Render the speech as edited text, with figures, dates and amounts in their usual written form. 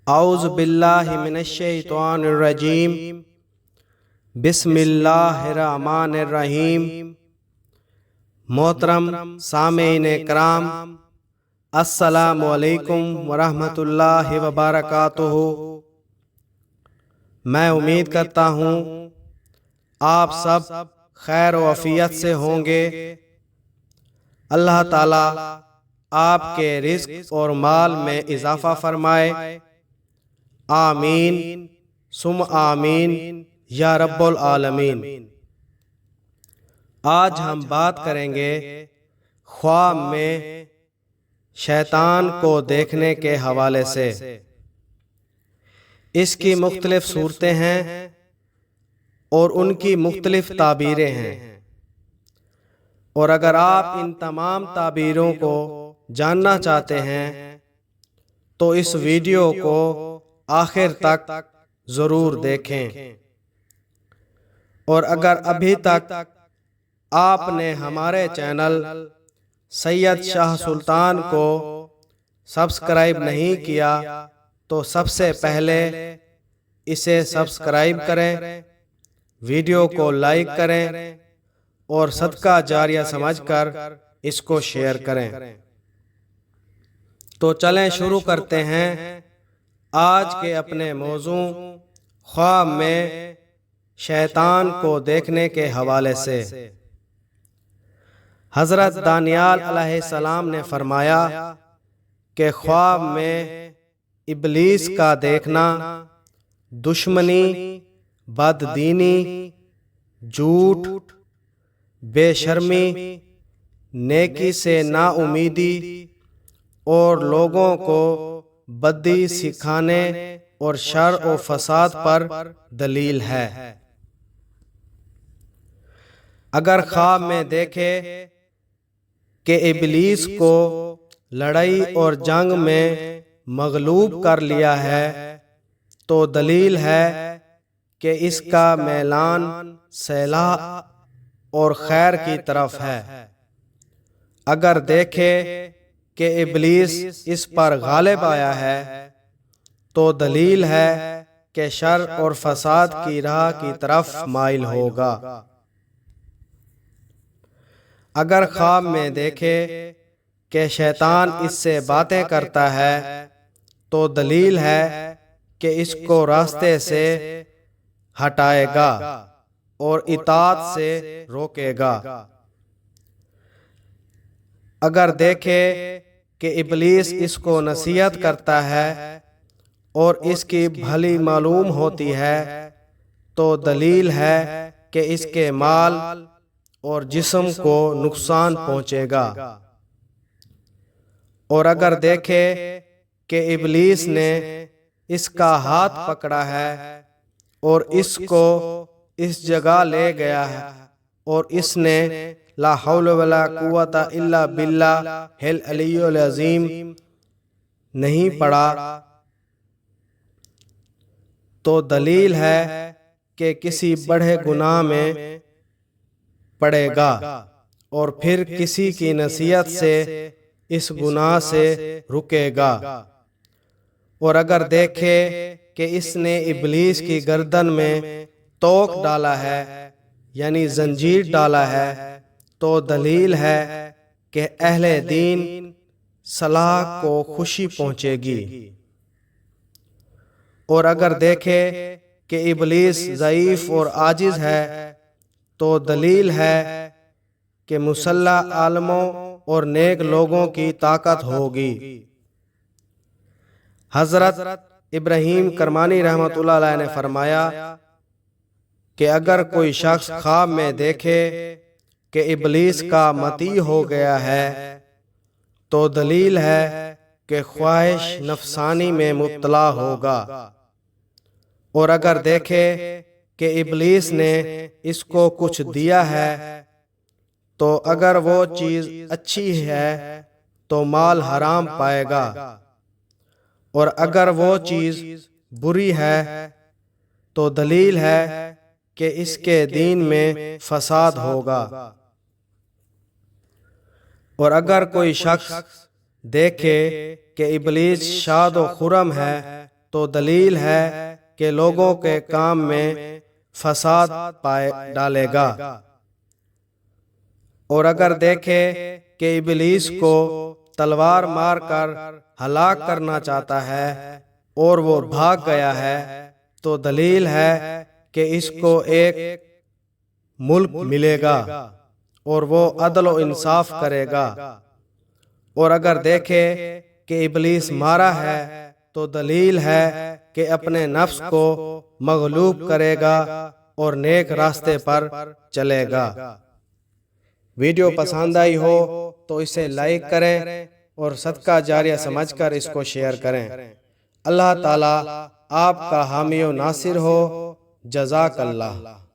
اعوذ باللہ من الشیطان الرجیم بسم اللہ الرحمن الرحیم۔ محترم سامعین کرام، السلام علیکم ورحمۃ اللہ وبرکاتہ۔ میں امید کرتا ہوں آپ سب خیر و عافیت سے ہوں گے۔ اللہ تعالیٰ آپ کے رزق اور مال میں اضافہ فرمائے، آمین ثم آمین یا رب العالمین۔ آج ہم بات کریں گے خواب میں شیطان کو دیکھنے کے حوالے سے۔ اس کی مختلف صورتیں ہیں اور ان کی مختلف تعبیریں ہیں، اور اگر آپ ان تمام تعبیروں کو جاننا چاہتے ہیں تو اس ویڈیو کو آخر تک ضرور دیکھیں، اور اگر ابھی تک آپ نے ہمارے چینل سید شاہ سلطان کو سبسکرائب نہیں کیا تو سب سے پہلے اسے سبسکرائب کریں، ویڈیو کو لائک کریں اور صدقہ جاریہ سمجھ کر اس کو شیئر کریں۔ تو چلیں شروع کرتے ہیں آج کے اپنے موضوع خواب میں شیطان کو دیکھنے کے حوالے سے۔ حضرت دانیال علیہ السلام نے فرمایا کہ خواب میں ابلیس کا دیکھنا دشمنی، بددینی، جھوٹ، بے شرمی، نیکی سے نا امیدی اور لوگوں کو بدی سکھانے اور شر و فساد پر دلیل ہے۔ اگر خواب میں دیکھے کہ ابلیس کو لڑائی اور جنگ میں مغلوب کر لیا ہے تو دلیل ہے کہ اس کا میلان صلاح اور خیر کی طرف ہے۔ اگر دیکھے کہ ابلیس اس پر غالب آیا ہے تو دلیل ہے کہ شر اور فساد کی راہ کی طرف مائل ہوگا۔ اگر خواب میں دیکھے کہ شیطان اس سے باتیں کرتا ہے تو دلیل ہے کہ اس کو راستے سے ہٹائے گا اور اطاعت سے روکے گا۔ اگر دیکھے کہ ابلیس اس کو نصیحت کرتا ہے اور اس کی بھلی معلوم ہوتی ہے تو دلیل ہے کہ اس کے مال اور جسم کو نقصان پہنچے گا۔ اور اگر دیکھے کہ ابلیس نے اس کا ہاتھ پکڑا ہے اور اس کو اس جگہ لے گیا ہے اور اس نے لا حول ولا قوت الا باللہ العلی العظیم نہیں پڑھا تو دلیل ہے کہ کسی بڑے گناہ میں پڑے گا اور پھر کسی کی نصیحت سے اس گناہ سے رکے گا۔ اور اگر دیکھے کہ اس نے ابلیس کی گردن میں توق ڈالا ہے یعنی زنجیر ڈالا ہے تو دلیل ہے کہ اہل دین صلاح کو خوشی پہنچے گی۔ اور اگر دیکھے کہ ابلیس ضعیف اور عاجز ہے تو دلیل ہے کہ مسلح عالموں اور نیک لوگوں کی طاقت ہوگی۔ حضرت ابراہیم کرمانی رحمۃ اللہ علیہ نے فرمایا کہ اگر کوئی شخص خواب میں دیکھے کہ ابلیس کا مطیع ہو گیا ہے تو دلیل ہے کہ خواہش نفسانی میں مبتلا ہوگا۔ اور اگر دیکھے کہ ابلیس نے اس کو کچھ دیا ہے تو اگر وہ چیز اچھی ہے تو مال حرام پائے گا، اور اگر وہ چیز بری ہے تو دلیل ہے کہ اس کے دین میں فساد ہوگا۔ اور اگر کوئی شخص دیکھے کہ ابلیس شاد و خرم ہے تو دلیل ہے کہ لوگوں کے کام میں فساد پائے ڈالے گا۔ اور اگر دیکھے کہ ابلیس کو تلوار مار کر ہلاک کرنا چاہتا ہے اور وہ بھاگ گیا ہے تو دلیل ہے کہ اس کو ایک ملک ملے گا اور وہ عدل و انصاف کرے گا۔ اور اگر دیکھے کہ ابلیس مارا ہے تو دلیل ہے کہ اپنے نفس کو مغلوب کرے گا اور نیک راستے پر چلے گا۔ ویڈیو پسند آئی ہو تو اسے لائک کریں اور صدقہ جاریہ سمجھ کر اس کو شیئر کریں۔ اللہ تعالیٰ آپ کا حامی و ناصر ہو۔ جزاک اللہ۔